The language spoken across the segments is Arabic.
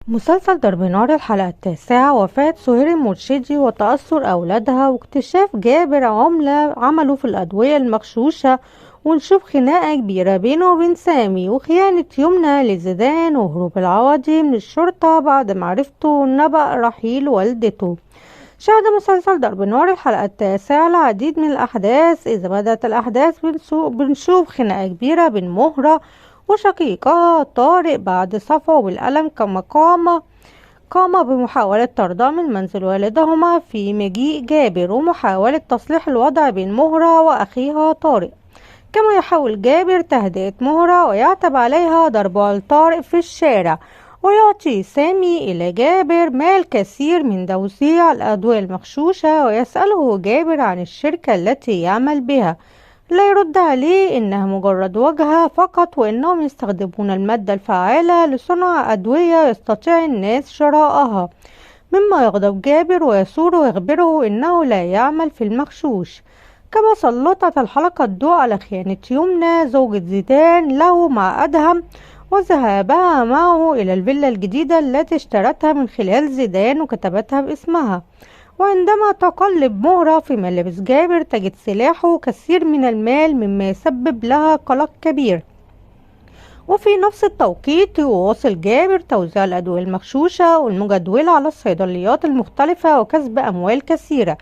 مسلسل ضرب نار الحلقة التاسعة: وفاة سهير المرشدي وتأثر أولادها واكتشاف جابر عمله في الأدوية المغشوشة، ونشوف خناقة كبيرة بينه وبين سامي، وخيانة يمنى لزيدان، وهروب العوضي من الشرطة بعد معرفته نبأ رحيل والدته. شهد مسلسل ضرب نار الحلقة التاسعة العديد من الأحداث. إذا بدأت الأحداث بنشوف خناقة كبيرة بين مهرة وشقيقها طارق بعد صفعه بالقلم، كما قام بمحاولة طردها من منزل والدهما في مجيء جابر، ومحاولة تصليح الوضع بين مهرة وأخيها طارق. كما يحاول جابر تهدئة مهرة ويعتب عليها ضربها لطارق في الشارع، ويعطي سامي إلى جابر مال كثير من توزيع الأدوية المغشوشة، ويسأله جابر عن الشركة التي يعمل بها. لا يرد عليه إنها مجرد واجهة فقط، وإنهم يستخدمون المادة الفعالة لصنع أدوية يستطيع الناس شراءها، مما يغضب جابر ويثور ويخبره إنه لا يعمل في المغشوش. كما سلطت الحلقة الضوء على خيانة يمنى زوجة زيدان له مع أدهم، وذهابها معه إلى الفيلا الجديدة التي اشترتها من خلال زيدان وكتبتها باسمها. وعندما تقلب مهرة في ملابس جابر تجد سلاحه كثير من المال، مما يسبب لها قلق كبير. وفي نفس التوقيت يواصل جابر توزيع الأدوية المغشوشة والمجدولة على الصيدليات المختلفة وكسب أموال كثيرة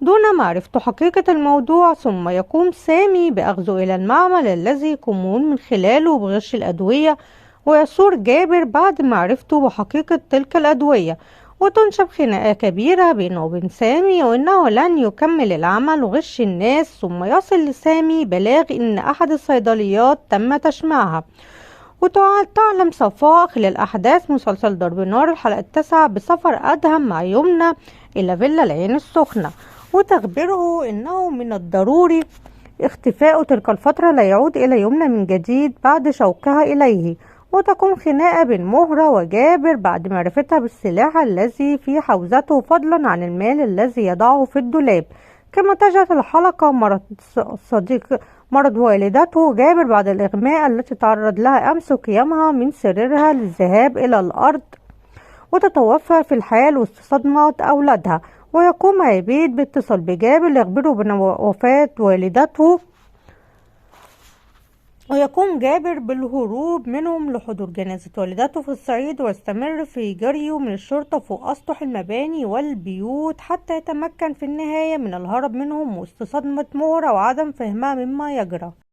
دون معرفة حقيقة الموضوع. ثم يقوم سامي بأخذه إلى المعمل الذي يقومون من خلاله بغش الأدوية، ويثور جابر بعد معرفته بحقيقة تلك الأدوية، وتنشب خناقة كبيرة بينه وبين سامي، وإنه لن يكمل العمل وغش الناس. ثم يصل لسامي بلاغ إن أحد الصيدليات تم تشميعها. وتعلم صفاء خلال أحداث مسلسل ضرب نار الحلقة التاسعة بسفر أدهم مع يمنى إلى فيلا العين السخنة، وتخبره إنه من الضروري اختفاء تلك الفترة لا يعود إلى يمنى من جديد بعد شوقها إليه. وتقوم خناقة بين مهرة وجابر بعد معرفتها بالسلاح الذي في حوزته، فضلا عن المال الذي يضعه في الدولاب. كما تجد الحلقة مرض والدته جابر بعد الإغماء التي تعرض لها أمس، وقيامها من سريرها للذهاب إلى الأرض وتتوفى في الحال وسط صدمة أولادها. ويقوم عبيد باتصال بجابر ليخبره بوفاة والدته، ويقوم جابر بالهروب منهم لحضور جنازة والدته في الصعيد، ويستمر في جريه من الشرطة فوق أسطح المباني والبيوت حتى يتمكن في النهاية من الهرب منهم وسط صدمة مهرة وعدم فهمها مما يجرى.